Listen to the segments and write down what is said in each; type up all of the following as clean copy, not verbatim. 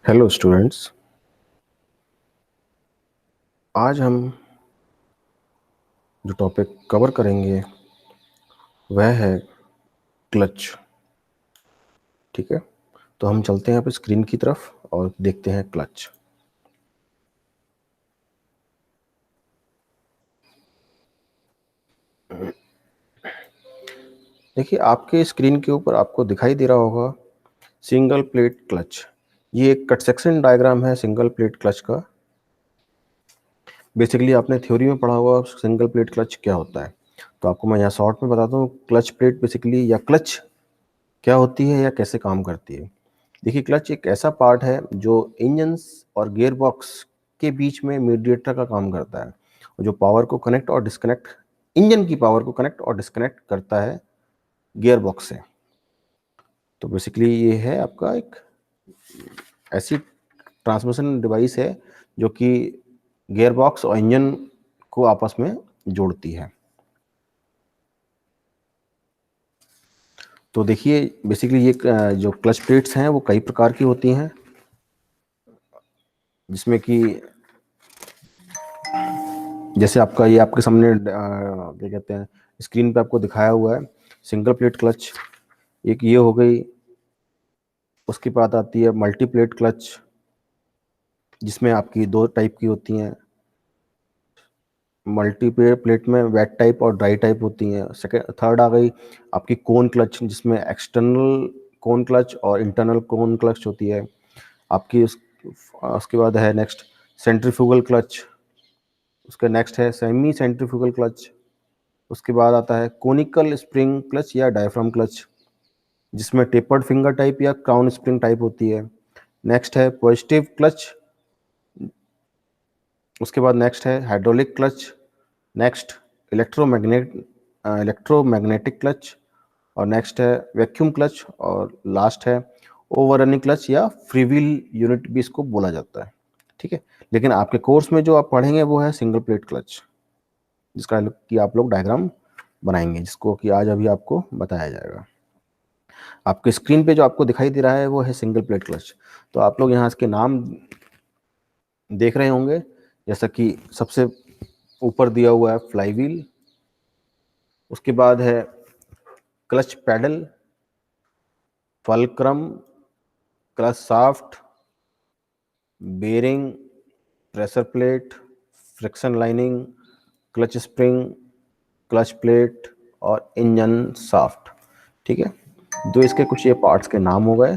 Hello students. आज हम जो टॉपिक कवर करेंगे वह है क्लच। ठीक है, तो हम चलते हैं यहाँ पे स्क्रीन की तरफ और देखते हैं क्लच। देखिए, आपके स्क्रीन के ऊपर आपको दिखाई दे रहा होगा सिंगल प्लेट क्लच। ये एक कट सेक्शन डायग्राम है सिंगल प्लेट क्लच का। बेसिकली आपने थ्योरी में पढ़ा होगा सिंगल प्लेट क्लच क्या होता है, तो आपको मैं यहाँ शॉर्ट में बताता हूँ। क्लच प्लेट बेसिकली या क्लच क्या होती है या कैसे काम करती है। देखिए, क्लच एक ऐसा पार्ट है जो इंजन्स और गियर बॉक्स के बीच में मीडिएटर का काम करता है, जो पावर को कनेक्ट और डिस्कनेक्ट, इंजन की पावर को कनेक्ट और डिस्कनेक्ट करता है गियर बॉक्स से। तो बेसिकली ये है आपका एक ऐसी ट्रांसमिशन डिवाइस है जो कि गियर बॉक्स और इंजन को आपस में जोड़ती है। तो देखिए, बेसिकली ये जो क्लच प्लेट्स हैं वो कई प्रकार की होती हैं, जिसमें कि जैसे आपका ये आपके सामने क्या कहते हैं, स्क्रीन पे आपको दिखाया हुआ है सिंगल प्लेट क्लच। एक ये हो गई। उसके बाद आती है मल्टी प्लेट क्लच, जिसमें आपकी दो टाइप की होती हैं। मल्टी प्लेट में वेट टाइप और ड्राई टाइप होती हैं। सेकेंड थर्ड आ गई आपकी कोन क्लच, जिसमें एक्सटर्नल कोन क्लच और इंटरनल कोन क्लच होती है आपकी। उसके बाद है नेक्स्ट सेंट्रीफ्यूगल क्लच। उसका नेक्स्ट है सेमी सेंट्रीफ्यूगल क्लच। उसके बाद आता है कोनिकल स्प्रिंग क्लच या डायफ्राम क्लच, जिसमें टेपर्ड फिंगर टाइप या क्राउन स्प्रिंग टाइप होती है। नेक्स्ट है पॉजिटिव क्लच। उसके बाद नेक्स्ट है hydraulic clutch. Next electromagnetic clutch. और नेक्स्ट है वैक्यूम क्लच। और लास्ट है ओवररनिंग क्लच या फ्रीव्हील यूनिट भी इसको बोला जाता है। ठीक है, लेकिन आपके कोर्स में जो आप पढ़ेंगे वो है सिंगल प्लेट क्लच, जिसका कि आप लोग डायग्राम बनाएंगे, जिसको कि आज अभी आपको बताया जाएगा। आपके स्क्रीन पे जो आपको दिखाई दे रहा है वो है सिंगल प्लेट क्लच। तो आप लोग यहाँ इसके नाम देख रहे होंगे, जैसा कि सबसे ऊपर दिया हुआ है फ्लाई व्हील। उसके बाद है clutch pedal, fulcrum, clutch shaft, bearing, pressure plate, friction lining, clutch spring, clutch plate और इंजन शाफ्ट। ठीक है, तो इसके कुछ ये पार्ट्स के नाम हो गए।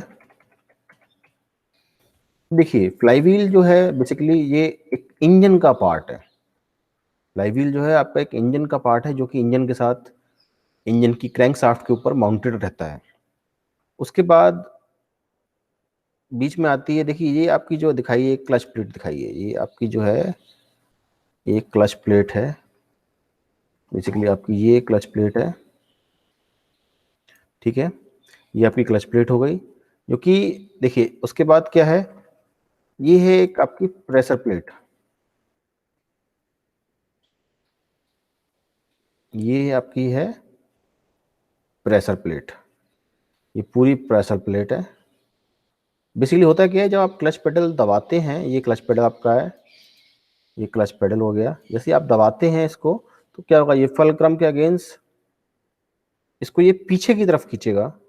देखिए, फ्लाईव्हील जो है बेसिकली ये एक इंजन का पार्ट है। फ्लाईव्हील जो है आपका एक इंजन का पार्ट है, जो कि इंजन के साथ इंजन की क्रैंक शाफ्ट के ऊपर माउंटेड रहता है। उसके बाद बीच में आती है, देखिए ये आपकी जो दिखाई है क्लच प्लेट दिखाई है, ये आपकी जो है एक क्लच प्लेट है। बेसिकली आपकी ये क्लच प्लेट है। ठीक है, ये आपकी क्लच प्लेट हो गई, जो कि देखिए उसके बाद क्या है, ये है एक आपकी प्रेशर प्लेट। ये आपकी है प्रेशर प्लेट। ये पूरी प्रेशर प्लेट है। बेसिकली होता क्या है, जब आप क्लच पेडल दबाते हैं, ये क्लच पेडल आपका है, ये क्लच पेडल हो गया। जैसे आप दबाते हैं इसको, तो क्या होगा, ये फलक्रम के अगेंस्ट इसको ये पीछे की तरफ खींचेगा।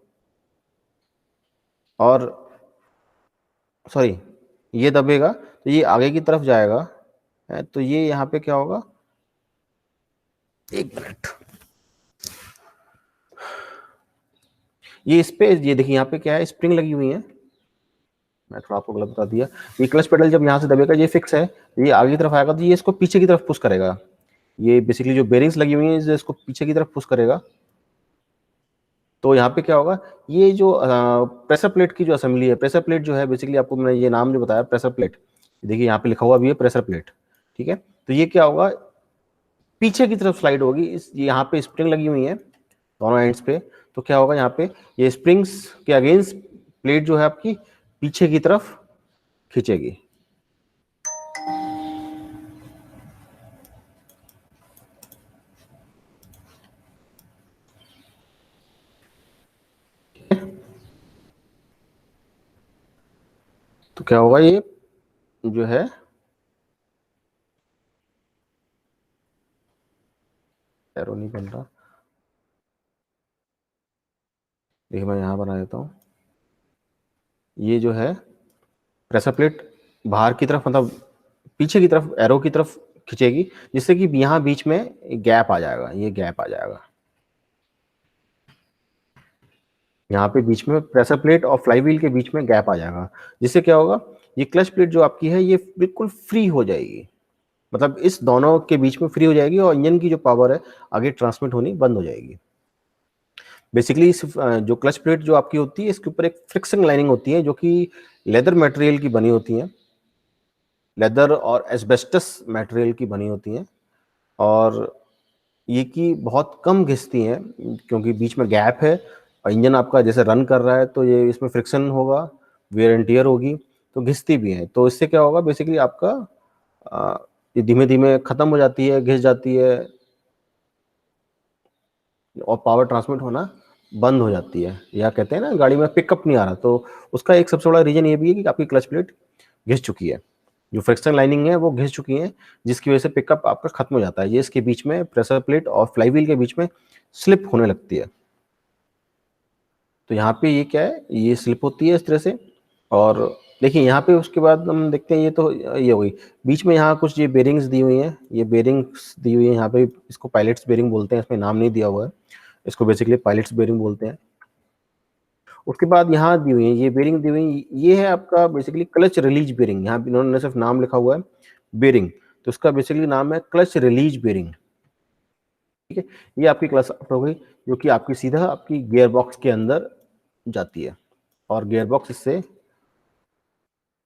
और सॉरी, ये दबेगा तो ये आगे की तरफ जाएगा। तो ये यहाँ पे क्या होगा, एक मिनट, ये इस पे ये देखिए यहाँ पे क्या है, स्प्रिंग लगी हुई है। मैं थोड़ा आपको गलत बता दिया। ये क्लच पेडल जब यहाँ से दबेगा, ये फिक्स है, ये आगे की तरफ आएगा तो ये इसको पीछे की तरफ पुश करेगा। ये बेसिकली जो बेरिंग्स लगी हुई हैं, इसको पीछे की तरफ पुश करेगा। तो यहाँ पे क्या होगा, ये जो प्रेशर प्लेट की जो असेंबली है, प्रेशर प्लेट जो है बेसिकली आपको मैंने ये नाम जो बताया प्रेशर प्लेट, देखिए यहाँ पे लिखा हुआ भी है प्रेशर प्लेट। ठीक है, तो ये क्या होगा, पीछे की तरफ स्लाइड होगी। इस यहाँ पे स्प्रिंग लगी हुई है दोनों एंड्स पे। तो क्या होगा, यहाँ पे ये स्प्रिंग्स के अगेंस्ट प्लेट जो है आपकी पीछे की तरफ खींचेगी। तो क्या होगा, ये जो है एरो नहीं बन रहा, देखिए मैं यहाँ बना देता हूँ। ये जो है प्रेशर प्लेट बाहर की तरफ, मतलब पीछे की तरफ एरो की तरफ खिंचेगी, जिससे कि यहाँ बीच में गैप आ जाएगा, ये गैप आ जाएगा यहाँ पे बीच में, प्रेशर प्लेट और फ्लाईव्हील के बीच में गैप आ जाएगा, जिससे क्या होगा, ये क्लच प्लेट जो आपकी है ये बिल्कुल फ्री हो जाएगी, मतलब इस दोनों के बीच में फ्री हो जाएगी और इंजन की जो पावर है आगे ट्रांसमिट होनी बंद हो जाएगी। बेसिकली इस जो क्लच प्लेट जो आपकी होती है, इसके ऊपर एक फ्रिक्शन लाइनिंग होती है जो कि लेदर मटेरियल की बनी होती है, लेदर और एस्बेस्टस मटेरियल की बनी होती हैं, और ये की बहुत कम घिसती हैं क्योंकि बीच में गैप है और इंजन आपका जैसे रन कर रहा है तो ये इसमें फ्रिक्शन होगा, वेयर एंड टियर होगी, तो घिसती भी हैं। तो इससे क्या होगा, बेसिकली आपका ये धीमे धीमे खत्म हो जाती है, घिस जाती है और पावर ट्रांसमिट होना बंद हो जाती है, या कहते हैं ना गाड़ी में पिकअप नहीं आ रहा, तो उसका एक सबसे बड़ा रीजन ये भी है कि आपकी क्लच प्लेट घिस चुकी है, जो फ्रिक्शन लाइनिंग है वो घिस चुकी है, जिसकी वजह से पिकअप आपका खत्म हो जाता है, ये इसके बीच में प्रेशर प्लेट और फ्लाईव्हील के बीच में स्लिप होने लगती है। तो यहाँ पे ये क्या है, ये स्लिप होती है इस तरह से। और देखिए यहाँ पे उसके बाद हम देखते हैं, ये तो ये हो गई, बीच में यहाँ कुछ ये बेरिंग्स दी हुई हैं, ये बेरिंग्स दी हुई है यहाँ पे, इसको पायलट्स बेरिंग बोलते हैं, इसमें नाम नहीं दिया हुआ है, इसको बेसिकली पायलट्स बेरिंग बोलते हैं। उसके बाद यहाँ दी हुई है ये बेरिंग दी हुई, ये है आपका बेसिकली क्लच रिलीज बेरिंग, यहाँ पे इन्होंने सिर्फ नाम लिखा हुआ है बेरिंग, तो इसका बेसिकली नाम है क्लच रिलीज बेरिंग। ठीक है, ये आपकी क्लच हो गई, जो कि आपकी सीधा आपकी गियर बॉक्स के अंदर जाती है, और गियर बॉक्स इससे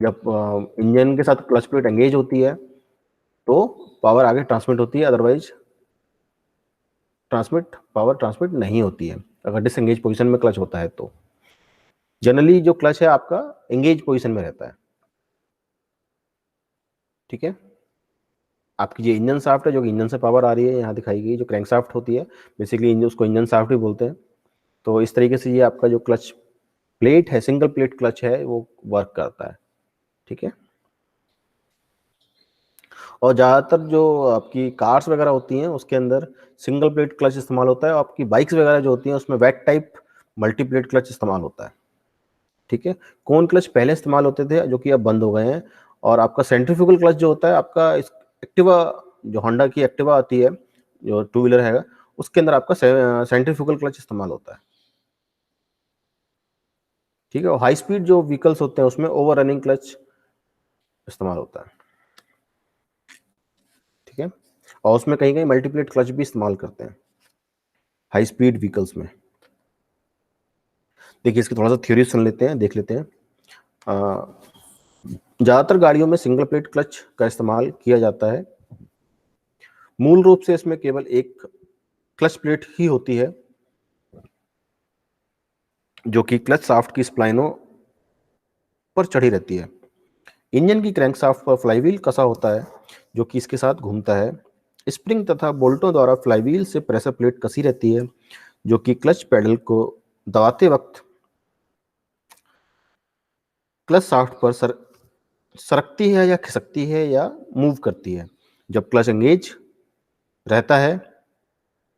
जब इंजन के साथ क्लच प्लेट एंगेज होती है तो पावर आगे ट्रांसमिट होती है, अदरवाइज पावर ट्रांसमिट नहीं होती है अगर डिसएंगेज पोजीशन में क्लच होता है। तो जनरली जो क्लच है आपका एंगेज पोजीशन में रहता है। ठीक है, आपकी जो इंजन शाफ्ट है, जो कि इंजन से पावर आ रही है, यहाँ दिखाई गई जो क्रैंक शाफ्ट होती है, बेसिकली इंजन, उसको इंजन शाफ्ट भी बोलते हैं। तो इस तरीके से ये आपका जो क्लच प्लेट है, सिंगल प्लेट क्लच है, वो वर्क करता है। ठीक है, और ज़्यादातर जो आपकी कार्स वगैरह होती हैं उसके अंदर सिंगल प्लेट क्लच इस्तेमाल होता है, और आपकी बाइक्स वगैरह जो होती हैं उसमें wet type multi plate clutch इस्तेमाल होता है। ठीक है, कोन क्लच पहले इस्तेमाल होते थे जो कि अब बंद हो गए हैं, और आपका सेंट्रीफ्यूगल क्लच जो होता है आपका एक्टिवा, जो होंडा की एक्टिवा आती है, जो टू व्हीलर है, उसके अंदर आपका सेंट्रीफ्यूगल क्लच इस्तेमाल होता है। ठीक है, और हाई स्पीड जो व्हीकल्स होते हैं उसमें ओवर रनिंग क्लच इस्तेमाल होता है। ठीक है, और उसमें कहीं कहीं मल्टीप्लेट क्लच भी इस्तेमाल करते हैं हाई स्पीड व्हीकल्स में। देखिए इसकी थोड़ा सा थ्योरी सुन लेते हैं, देख लेते हैं। ज़्यादातर गाड़ियों में सिंगल प्लेट क्लच का इस्तेमाल किया जाता है। मूल रूप से इसमें केवल एक क्लच प्लेट ही होती है, जो कि क्लच शाफ्ट की स्प्लाइनों पर चढ़ी रहती है। इंजन की क्रैंक शाफ्ट पर फ्लाईव्हील कसा होता है, जो कि इसके साथ घूमता है। स्प्रिंग तथा बोल्टों द्वारा फ्लाईव्हील से प्रेशर प्लेट कसी रहती है, जो कि क्लच पेडल को दबाते वक्त क्लच शाफ्ट पर सरकती है या खिसकती है या मूव करती है। जब क्लच एंगेज रहता है,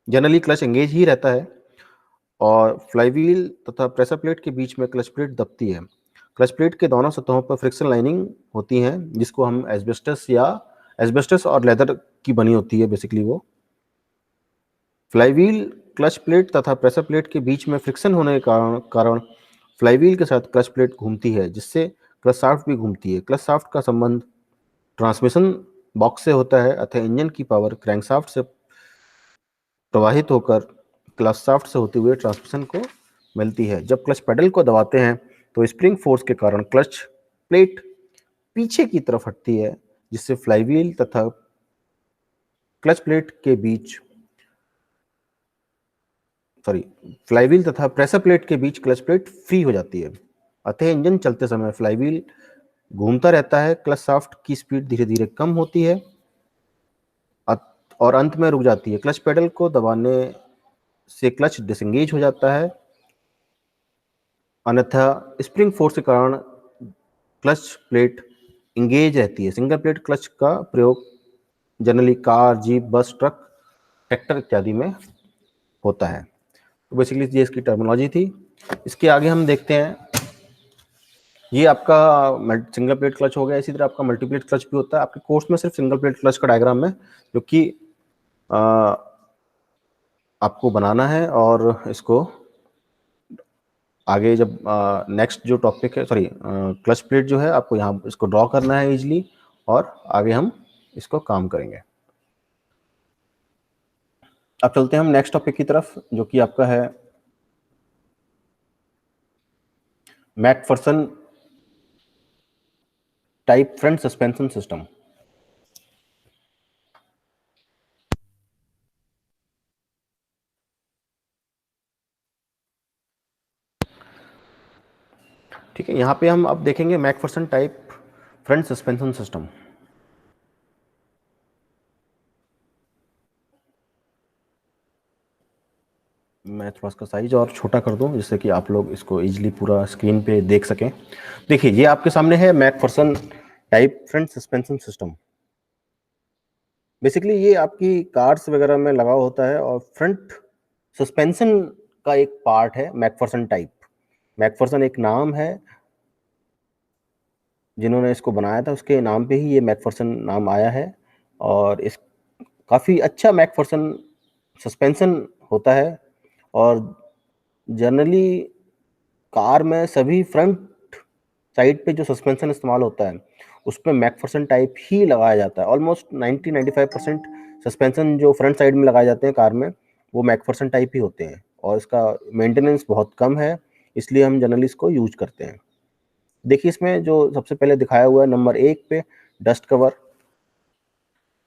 जनरली क्लच एंगेज ही रहता है, और फ्लाईव्हील तथा प्रेशर प्लेट के बीच में क्लच प्लेट दबती है। क्लच प्लेट के दोनों सतहों पर फ्रिक्शन लाइनिंग होती हैं, जिसको हम एस्बेस्टस और लेदर की बनी होती है बेसिकली वो। फ्लाईव्हील क्लच प्लेट तथा प्रेशर प्लेट के बीच में फ्रिक्शन होने के कारण फ्लाईव्हील के साथ क्लच प्लेट घूमती है, जिससे क्लच शाफ्ट भी घूमती है। क्लच शाफ्ट का संबंध ट्रांसमिशन बॉक्स से होता है, अतः इंजन की पावर क्रैंकशाफ्ट से प्रवाहित होकर क्लच शाफ्ट से होते हुए ट्रांसमिशन को मिलती है। जब क्लच पेडल को दबाते हैं तो स्प्रिंग फोर्स के कारण क्लच प्लेट पीछे की तरफ हटती है, जिससे फ्लाईव्हील तथा क्लच प्लेट के बीच फ्लाईव्हील तथा प्रेशर प्लेट के बीच क्लच प्लेट फ्री हो जाती है। अतः इंजन चलते समय फ्लाईव्हील घूमता रहता है, क्लच शाफ्ट की स्पीड धीरे धीरे कम होती है और अंत में रुक जाती है। क्लच पेडल को दबाने से क्लच डिसएंगेज हो जाता है, अन्यथा स्प्रिंग फोर्स के कारण क्लच प्लेट इंगेज रहती है। सिंगल प्लेट क्लच का प्रयोग जनरली कार, जीप, बस, ट्रक, ट्रैक्टर इत्यादि में होता है। तो बेसिकली ये इसकी टर्मिनोलॉजी थी। इसके आगे हम देखते हैं, ये आपका सिंगल प्लेट क्लच हो गया। इसी तरह आपका मल्टीप्लेट क्लच भी होता है। आपके कोर्स में सिर्फ सिंगल प्लेट क्लच का डायग्राम है जो कि आपको बनाना है, और इसको आगे जब नेक्स्ट जो टॉपिक है, सॉरी क्लच प्लेट जो है, आपको यहाँ इसको ड्रॉ करना है इजीली, और आगे हम इसको काम करेंगे। अब चलते हैं हम नेक्स्ट टॉपिक की तरफ, जो कि आपका है Macpherson type front suspension system. ठीक है, यहाँ पे हम अब देखेंगे Macpherson type front suspension system. मैं थोड़ा इसका साइज और छोटा कर दूं जिससे कि आप लोग इसको इजीली पूरा स्क्रीन पे देख सकें। देखिए, ये आपके सामने है Macpherson type front suspension system. Basically ये आपकी कार्स वगैरह में लगा होता है, और फ्रंट सस्पेंशन का एक पार्ट है मैकफर्सन टाइप। मैकफर्सन एक नाम है, जिन्होंने इसको बनाया था उसके नाम पे ही ये मैकफर्सन नाम आया है। और इस काफ़ी अच्छा मैकफर्सन सस्पेंशन होता है, और जनरली कार में सभी फ्रंट साइड पे जो सस्पेंशन इस्तेमाल होता है उसमें मैकफर्सन टाइप ही लगाया जाता है। ऑलमोस्ट 90-95% सस्पेंशन जो फ्रंट साइड में लगाए जाते हैं कार में, वो मैकफर्सन टाइप ही होते हैं, और इसका मेंटेनेंस बहुत कम है, इसलिए हम जनरली इसको यूज करते हैं। देखिए, इसमें जो सबसे पहले दिखाया हुआ है, नंबर 1 पे डस्ट कवर,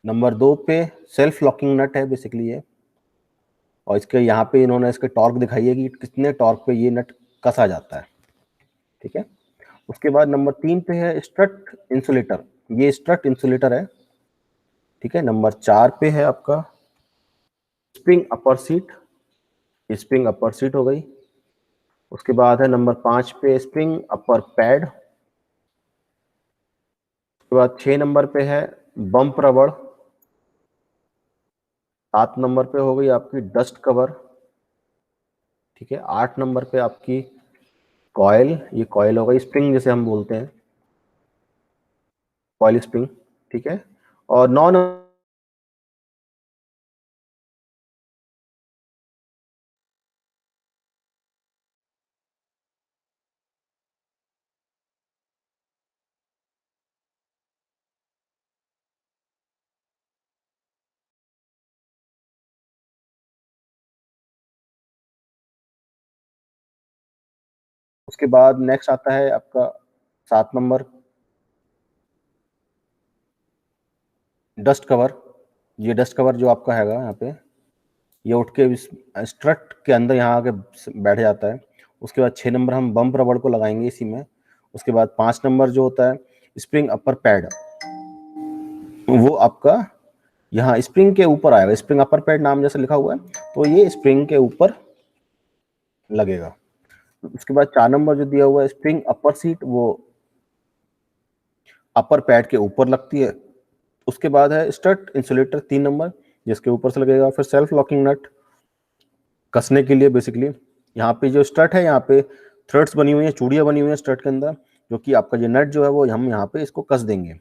नंबर 2 पे सेल्फ लॉकिंग नट है बेसिकली ये, और इसके यहाँ पे इन्होंने इसके टॉर्क दिखाई है कि कितने टॉर्क पे ये नट कसा जाता है। ठीक है, उसके बाद नंबर 3 पे है स्ट्रट इंसुलेटर, ये स्ट्रट इंसुलेटर है। ठीक है, नंबर 4 पे है आपका स्प्रिंग अपर सीट, स्प्रिंग अपर सीट हो गई। उसके बाद है नंबर 5 पे स्प्रिंग अपर पैड। उसके बाद 6 नंबर पे है बम्प रबड़। 7 नंबर पे हो गई आपकी डस्ट कवर। ठीक है, 8 नंबर पे आपकी कॉयल, ये कॉयल हो गई, स्प्रिंग जिसे हम बोलते हैं, कॉयल स्प्रिंग। ठीक है, और 9 उसके बाद नेक्स्ट आता है आपका 7 नंबर डस्ट कवर। ये डस्ट कवर जो आपका हैगा यहाँ पे, ये उठ के इस स्ट्रट के अंदर यहाँ आके बैठ जाता है। उसके बाद 6 नंबर हम बम्प रबड़ को लगाएंगे इसी में। उसके बाद 5 नंबर जो होता है स्प्रिंग अपर पैड, वो आपका यहाँ स्प्रिंग के ऊपर आएगा। स्प्रिंग अपर पैड नाम जैसे लिखा हुआ है, तो ये स्प्रिंग के ऊपर लगेगा। उसके बाद 4 नंबर जो दिया हुआ है स्प्रिंग अपर सीट, वो अपर पैड के ऊपर लगती है। उसके बाद है स्ट्रट इंसुलेटर 3 नंबर, जिसके ऊपर से लगेगा। फिर सेल्फ लॉकिंग नट कसने के लिए बेसिकली यहाँ पे जो स्ट्रट है, यहाँ पे थ्रेड्स बनी हुई है, चूड़ियाँ बनी हुई है स्ट्रट के अंदर, जो कि आपका ये नट जो है वो हम यहाँ पे इसको कस देंगे।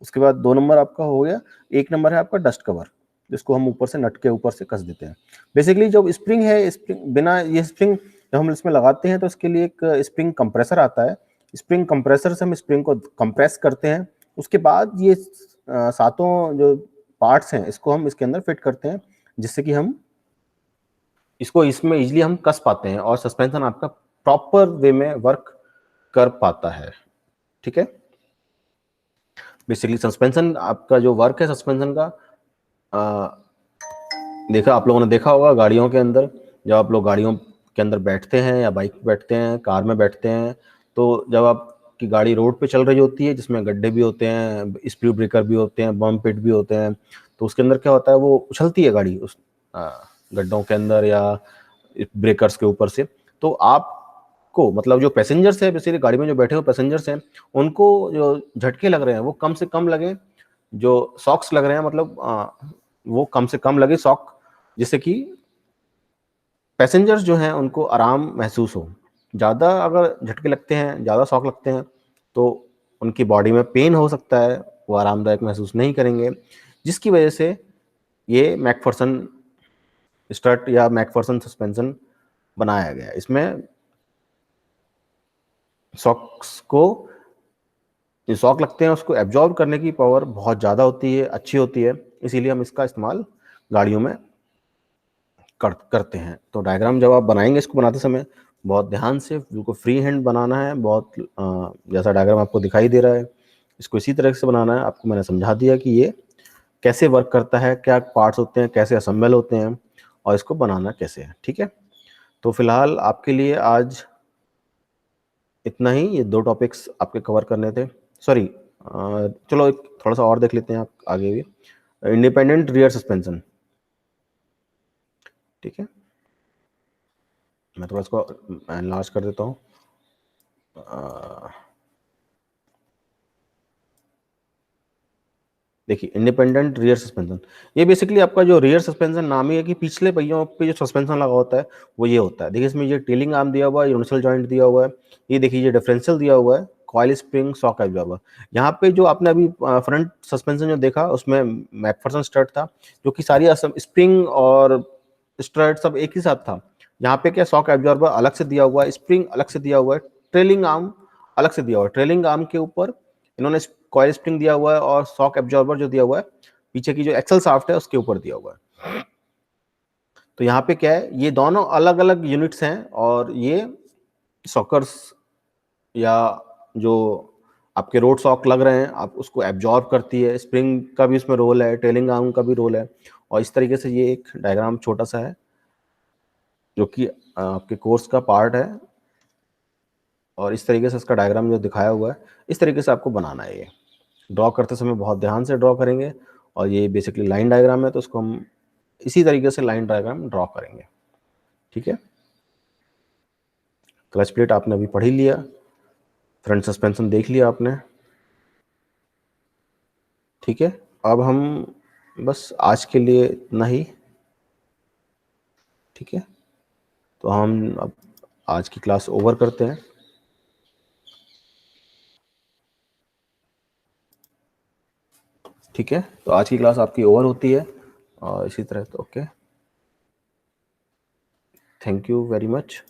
उसके बाद 2 नंबर आपका हो गया। 1 नंबर है आपका डस्ट कवर, जिसको हम ऊपर से नट के ऊपर से कस देते हैं। बेसिकली जो स्प्रिंग है, स्प्रिंग बिना ये स्प्रिंग जब हम इसमें लगाते हैं तो इसके लिए एक स्प्रिंग कंप्रेसर आता है। स्प्रिंग कंप्रेसर से हम स्प्रिंग को कंप्रेस करते हैं। उसके बाद ये सातों जो पार्ट्स हैं इसको हम इसके अंदर फिट करते हैं, जिससे कि हम इसको इसमें इजीली हम कस पाते हैं, और सस्पेंशन आपका प्रॉपर वे में वर्क कर पाता है। ठीक है, बेसिकली सस्पेंशन आपका जो वर्क है सस्पेंशन का, देखा आप लोगों ने देखा होगा गाड़ियों के अंदर, जब आप लोग गाड़ियों के अंदर बैठते हैं या बाइक पे बैठते हैं, कार में बैठते हैं, तो जब आपकी गाड़ी रोड पे चल रही होती है जिसमें गड्ढे भी होते हैं, स्पीड ब्रेकर भी होते हैं, बम पिट भी होते हैं, तो उसके अंदर क्या होता है, वो उछलती है गाड़ी उस गड्ढों के अंदर या ब्रेकर्स के ऊपर से। तो आपको सबको, मतलब जो पैसेंजर्स है, बेसिकली गाड़ी में जो बैठे हुए पैसेंजर्स हैं, उनको जो झटके लग रहे हैं वो कम से कम लगे, जो शॉक्स लग रहे हैं मतलब वो कम से कम लगे शॉक, जिससे कि पैसेंजर्स जो हैं उनको आराम महसूस हो। ज़्यादा अगर झटके लगते हैं, ज़्यादा शॉक लगते हैं, तो उनकी बॉडी में पेन हो सकता है, वो आरामदायक महसूस नहीं करेंगे, जिसकी वजह से ये मैकफर्सन स्ट्रट या मैकफर्सन सस्पेंशन बनाया गया है। इसमें शॉक्स को, जो शॉक लगते हैं उसको एब्जॉर्ब करने की पावर बहुत ज़्यादा होती है, अच्छी होती है, इसीलिए हम इसका इस्तेमाल गाड़ियों में करते हैं। तो डायग्राम जब आप बनाएंगे इसको बनाते समय बहुत ध्यान से, बिल्कुल फ्री हैंड बनाना है। बहुत जैसा डायग्राम आपको दिखाई दे रहा है, इसको इसी तरह से बनाना है। आपको मैंने समझा दिया कि ये कैसे वर्क करता है, क्या पार्ट्स होते हैं, कैसे असेंबल होते हैं और इसको बनाना कैसे है। ठीक है, तो फिलहाल आपके लिए आज इतना ही, ये 2 टॉपिक्स आपके कवर करने थे। सॉरी, चलो एक थोड़ा सा और देख लेते हैं आप आगे भी, इंडिपेंडेंट रियर सस्पेंशन। ठीक है, मैं थोड़ा इसको एनलार्ज कर देता हूँ। देखिए, इंडिपेंडेंट रियर सस्पेंशन, ये बेसिकली आपका जो रियर सस्पेंशन नाम ही है कि पिछले पहियों पे जो सस्पेंशन लगा होता है वो ये होता है। देखिए, इसमें ये टेलिंग आर्म दिया हुआ है, यूनिवर्सल जॉइंट दिया हुआ है, ये देखिए ये डिफरेंशियल दिया हुआ है, कॉइल स्प्रिंग, शॉक एब्जॉर्बर। यहाँ पे जो आपने अभी फ्रंट सस्पेंशन जो देखा उसमें मैकफर्सन स्ट्रट था, जो कि सारी स्प्रिंग और स्ट्रट सब एक ही साथ था। यहाँ पे क्या, शॉक एब्जॉर्बर अलग से दिया हुआ है, स्प्रिंग अलग से दिया हुआ है, ट्रेलिंग आर्म अलग से दिया हुआ है। ट्रेलिंग आर्म के ऊपर इन्होंने कॉइल स्प्रिंग दिया हुआ है और शॉक एब्जॉर्बर जो दिया हुआ है पीछे की जो एक्सल शाफ्ट है उसके ऊपर दिया हुआ है। तो यहाँ पे क्या है, ये दोनों अलग अलग यूनिट्स हैं और ये सॉकर्स या जो आपके रोड शॉक लग रहे हैं आप उसको एब्जॉर्ब करती है। स्प्रिंग का भी उसमें रोल है, टेलिंग आर्म का भी रोल है। और इस तरीके से ये एक डायग्राम छोटा सा है जो कि आपके कोर्स का पार्ट है, और इस तरीके से इसका डायग्राम जो दिखाया हुआ है इस तरीके से आपको बनाना है। ये ड्रॉ करते समय बहुत ध्यान से ड्रॉ करेंगे, और ये बेसिकली लाइन डायग्राम है तो उसको हम इसी तरीके से लाइन डायग्राम ड्रॉ करेंगे। ठीक है, क्लच प्लेट आपने अभी पढ़ ही लिया, फ्रंट सस्पेंशन देख लिया आपने। ठीक है, अब हम बस आज के लिए इतना ही। ठीक है, तो हम अब आज की क्लास ओवर करते हैं। ठीक है, तो आज की क्लास आपकी ओवर होती है, और इसी तरह तो okay, thank you very much.